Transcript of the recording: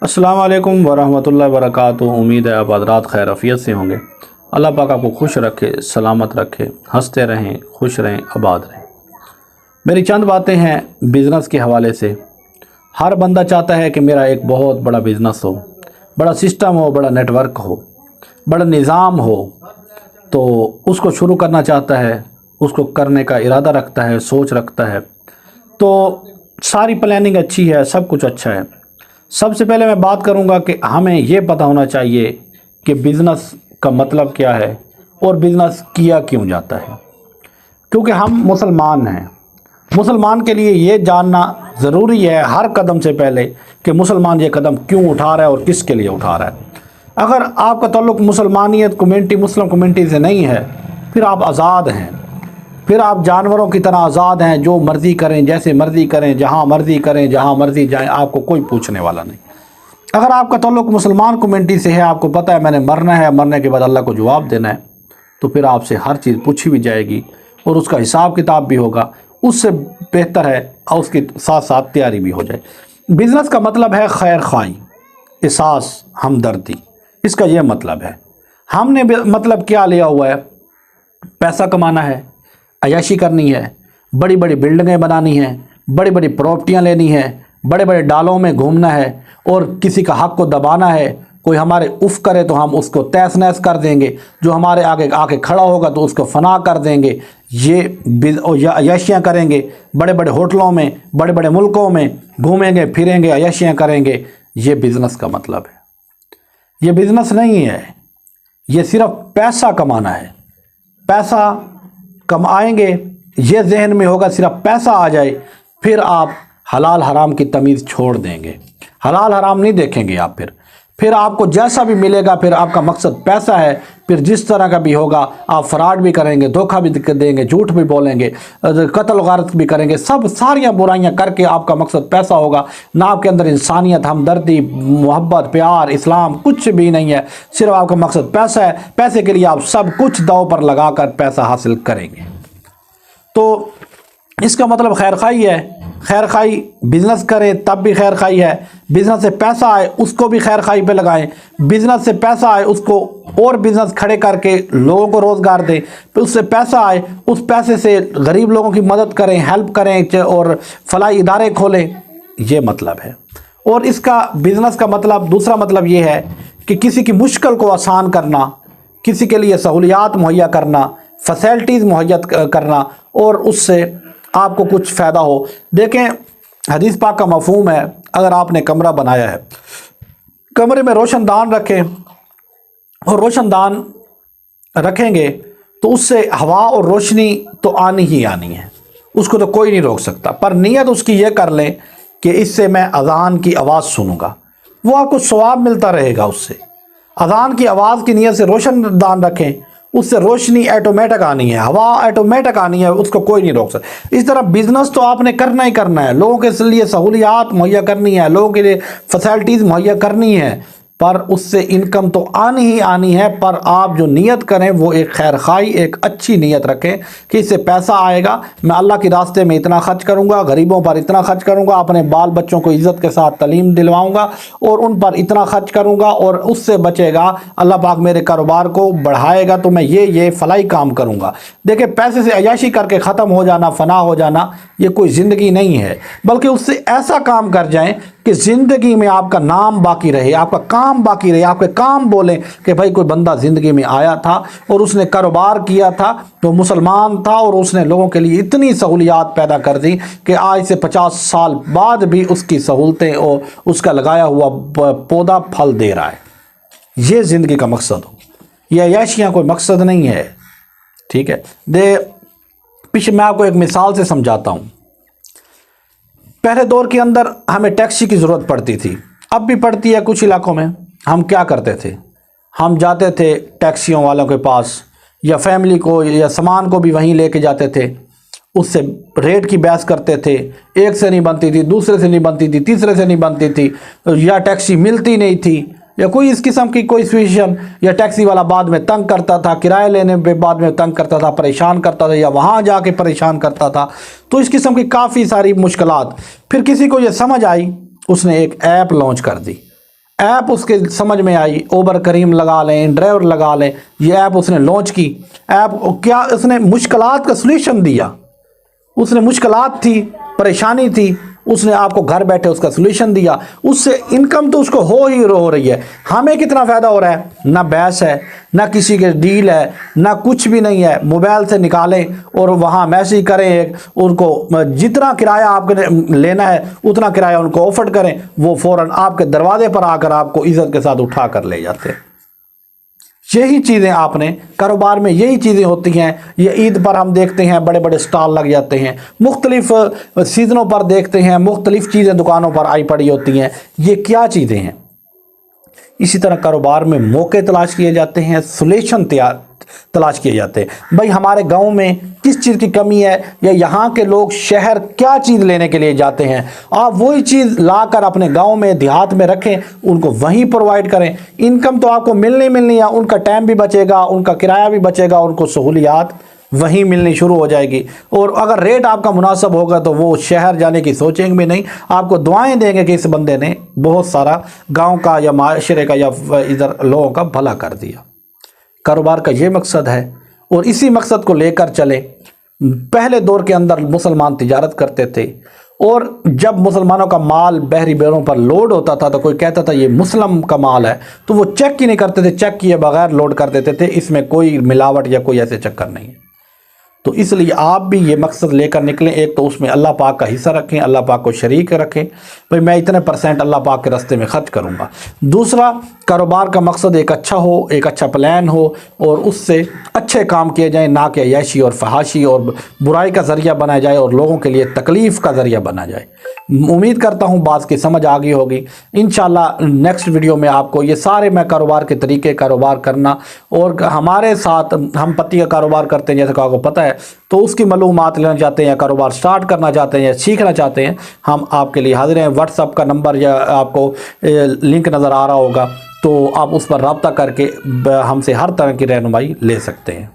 अस्सलाम वालेकुम वरहमतुल्लाहि वबरकातुहू। उम्मीद है आप हज़रात खैर आफियत से होंगे। अल्लाह पाक आपको खुश रखे, सलामत रखे, हंसते रहें, खुश रहें, आबाद रहें। मेरी चंद बातें हैं बिज़नेस के हवाले से। हर बंदा चाहता है कि मेरा एक बहुत बड़ा बिज़नेस हो, बड़ा सिस्टम हो, बड़ा नेटवर्क हो, बड़ा निज़ाम हो, तो उसको शुरू करना चाहता है, उसको करने का इरादा रखता है, सोच रखता है। तो सारी प्लानिंग अच्छी है, सब कुछ अच्छा है। सबसे पहले मैं बात करूंगा कि हमें ये पता होना चाहिए कि बिज़नेस का मतलब क्या है और बिज़नेस किया क्यों जाता है। क्योंकि हम मुसलमान हैं, मुसलमान के लिए ये जानना ज़रूरी है हर कदम से पहले कि मुसलमान ये कदम क्यों उठा रहा है और किसके लिए उठा रहा है। अगर आपका ताल्लुक़ मुसलमानियत कम्युनिटी, मुस्लिम कम्युनिटी से नहीं है, फिर आप आज़ाद हैं, फिर आप जानवरों की तरह आज़ाद हैं, जो मर्ज़ी करें, जैसे मर्ज़ी करें, जहाँ मर्ज़ी करें, जहाँ मर्ज़ी जाएं, आपको कोई पूछने वाला नहीं। अगर आपका ताल्लुक़ मुसलमान कम्युनिटी से है, आपको पता है मैंने मरना है, मरने के बाद अल्लाह को जवाब देना है, तो फिर आपसे हर चीज़ पूछी भी जाएगी और उसका हिसाब किताब भी होगा। उससे बेहतर है और उसके साथ साथ तैयारी भी हो जाए। बिज़नेस का मतलब है खैर खाई, एहसास, हमदर्दी, इसका यह मतलब है। हमने मतलब क्या लिया हुआ है? पैसा कमाना है, अय्याशी करनी है, बड़ी बड़ी बिल्डिंगें बनानी हैं, बड़ी बड़ी प्रॉपर्टियां लेनी है, बड़े बड़े डालों में घूमना है और किसी का हक को दबाना है। कोई हमारे उफ़ करे तो हम उसको तहस नहस कर देंगे, जो हमारे आगे आके खड़ा होगा तो उसको फना कर देंगे। ये अय्याशियाँ करेंगे, बड़े बड़े होटलों में, बड़े बड़े मुल्कों में घूमेंगे फिरेंगे, अय्याशियाँ करेंगे। ये बिज़नेस का मतलब है। ये बिज़नेस नहीं है, ये सिर्फ पैसा कमाना है। पैसा कमाएंगे, ये जहन में होगा, सिर्फ पैसा आ जाए, फिर आप हलाल हराम की तमीज़ छोड़ देंगे, हलाल हराम नहीं देखेंगे आप। फिर आपको जैसा भी मिलेगा, फिर आपका मकसद पैसा है, फिर जिस तरह का भी होगा आप फ्रॉड भी करेंगे, धोखा भी देंगे, झूठ भी बोलेंगे, कत्ल गारत भी करेंगे, सब सारियां बुराइयां करके आपका मकसद पैसा होगा। ना आपके अंदर इंसानियत, हमदर्दी, मोहब्बत, प्यार, इस्लाम कुछ भी नहीं है, सिर्फ आपका मकसद पैसा है। पैसे के लिए आप सब कुछ दांव पर लगाकर पैसा हासिल करेंगे। तो इसका मतलब खैर खाई है। खैर खाई बिज़नेस करें तब भी खैर खाई है। बिज़नेस से पैसा आए उसको भी खैर खाई पे लगाएं। बिज़नेस से पैसा आए उसको और बिज़नेस खड़े करके लोगों को रोज़गार दें। फिर उससे पैसा आए, उस पैसे से गरीब लोगों की मदद करें, हेल्प करें और फलाही इदारे खोलें। ये मतलब है। और इसका बिज़नेस का मतलब, दूसरा मतलब ये है कि किसी की मुश्किल को आसान करना, किसी के लिए सहूलियात मुहैया करना, फैसिलिटीज़ मुहैया करना और उससे आपको कुछ फ़ायदा हो। देखें, हदीस पाक का मफ़हूम है, अगर आपने कमरा बनाया है, कमरे में रोशनदान रखें और रोशनदान रखेंगे तो उससे हवा और रोशनी तो आनी ही आनी है, उसको तो कोई नहीं रोक सकता। पर नीयत उसकी ये कर लें कि इससे मैं अज़ान की आवाज़ सुनूंगा, वो आपको सवाब मिलता रहेगा उससे। अज़ान की आवाज़ की नीयत से रोशनदान रखें, उससे रोशनी ऑटोमेटिक आनी है, हवा ऑटोमेटिक आनी है, उसको कोई नहीं रोक सकता। इस तरह बिज़नेस तो आपने करना ही करना है, लोगों के लिए सहूलियात मुहैया करनी है, लोगों के लिए फैसिलिटीज़ मुहैया करनी है, पर उससे इनकम तो आनी ही आनी है। पर आप जो नीयत करें वो एक खैर खाई, एक अच्छी नीयत रखें कि इससे पैसा आएगा, मैं अल्लाह के रास्ते में इतना खर्च करूंगा, गरीबों पर इतना खर्च करूंगा, अपने बाल बच्चों को इज़्ज़त के साथ तालीम दिलवाऊंगा और उन पर इतना खर्च करूंगा और उससे बचेगा, अल्लाह पाक मेरे कारोबार को बढ़ाएगा तो मैं ये फलाई काम करूंगा। देखिए, पैसे से अय्याशी करके ख़त्म हो जाना, फना हो जाना, ये कोई ज़िंदगी नहीं है। बल्कि उससे ऐसा काम कर जाएं कि ज़िंदगी में आपका नाम बाकी रहे, आपका काम बाकी रहे, आपके काम बोलें कि भाई कोई बंदा ज़िंदगी में आया था और उसने कारोबार किया था, तो मुसलमान था और उसने लोगों के लिए इतनी सहूलियात पैदा कर दी कि आज से 50 साल बाद भी उसकी सहूलतें और उसका लगाया हुआ पौधा फल दे रहा है। ये ज़िंदगी का मकसद हो, यह अय्याशियाँ कोई मकसद नहीं है। ठीक है, पीछे मैं आपको एक मिसाल से समझाता हूँ। पहले दौर के अंदर हमें टैक्सी की ज़रूरत पड़ती थी, अब भी पड़ती है कुछ इलाकों में। हम क्या करते थे? हम जाते थे टैक्सियों वालों के पास, या फैमिली को या सामान को भी वहीं लेके जाते थे, उससे रेट की बहस करते थे। एक से नहीं बनती थी, दूसरे से नहीं बनती थी, तीसरे से नहीं बनती थी, या टैक्सी मिलती नहीं थी, या कोई इस किस्म की कोई सिचुएशन, या टैक्सी वाला बाद में तंग करता था, किराया लेने पे बाद में तंग करता था, परेशान करता था, या वहाँ जाके परेशान करता था। तो इस किस्म की काफ़ी सारी मुश्किलात। फिर किसी को ये समझ आई, उसने एक ऐप लॉन्च कर दी ऐप उसके समझ में आई, उबर करीम लगा लें, ड्राइवर लगा लें, ये ऐप उसने लॉन्च की। ऐप क्या उसने मुश्किलात का सलूशन दिया, उसने मुश्किलात थी, परेशानी थी, उसने आपको घर बैठे उसका सलूशन दिया, उससे इनकम तो उसको हो रही है। हमें कितना फ़ायदा हो रहा है? ना बैस है, ना किसी के डील है, ना कुछ भी नहीं है। मोबाइल से निकालें और वहाँ मैसेज करें, उनको जितना किराया आपके लेना है उतना किराया उनको ऑफर करें, वो फ़ौरन आपके दरवाजे पर आकर आपको इज़्ज़त के साथ उठा कर ले जाते हैं। यही चीज़ें आपने कारोबार में यही चीज़ें होती हैं। ये ईद पर हम देखते हैं बड़े बड़े स्टॉल लग जाते हैं, मुख्तलिफ सीज़नों पर देखते हैं मुख्तलिफ चीज़ें दुकानों पर आई पड़ी होती हैं। ये क्या चीज़ें हैं? इसी तरह कारोबार में मौके तलाश किए जाते हैं, सोल्यूशन तलाश किए जाते हैं। भाई हमारे गांव में किस चीज़ की कमी है, या यहाँ के लोग शहर क्या चीज़ लेने के लिए जाते हैं, आप वही चीज़ लाकर अपने गांव में देहात में रखें, उनको वहीं प्रोवाइड करें। इनकम तो आपको मिलनी है, उनका टाइम भी बचेगा, उनका किराया भी बचेगा, उनको सहूलियात वहीं मिलनी शुरू हो जाएगी। और अगर रेट आपका मुनासिब होगा तो वो शहर जाने की सोचेंगे भी नहीं, आपको दुआएं देंगे कि इस बंदे ने बहुत सारा गांव का या माशरे का या इधर लोगों का भला कर दिया। कारोबार का ये मकसद है और इसी मकसद को लेकर चले। पहले दौर के अंदर मुसलमान तिजारत करते थे, और जब मुसलमानों का माल बहरी बैरों पर लोड होता था तो कोई कहता था ये मुस्लिम का माल है, तो वो चेक ही नहीं करते थे, चेक किए बगैर लोड कर देते थे। इसमें कोई मिलावट या कोई ऐसे चक्कर नहीं है। तो इसलिए आप भी ये मकसद लेकर निकलें। एक तो उसमें अल्लाह पाक का हिस्सा रखें, अल्लाह पाक को शरीक रखें, भाई मैं इतने % अल्लाह पाक के रास्ते में ख़र्च करूँगा। दूसरा, कारोबार का मकसद एक अच्छा हो, एक अच्छा प्लान हो, और उससे अच्छे काम किए जाएं, ना कि अय्याशी और फहाशी और बुराई का ज़रिया बनाया जाए और लोगों के लिए तकलीफ़ का ज़रिया बना जाए। उम्मीद करता हूँ बात की समझ आ गई होगी। इंशाल्लाह नेक्स्ट वीडियो में आपको ये सारे मैं कारोबार के तरीके, कारोबार करना, और हमारे साथ हम पत्ती का कारोबार करते हैं जैसे कि आपको पता है, तो उसकी मालूमात लेना चाहते हैं या कारोबार स्टार्ट करना चाहते हैं या सीखना चाहते हैं, हम आपके लिए हाजिर हैं। व्हाट्सएप का नंबर या आपको लिंक नज़र आ रहा होगा, तो आप उस पर रब्ता करके हमसे हर तरह की रहनुमाई ले सकते हैं।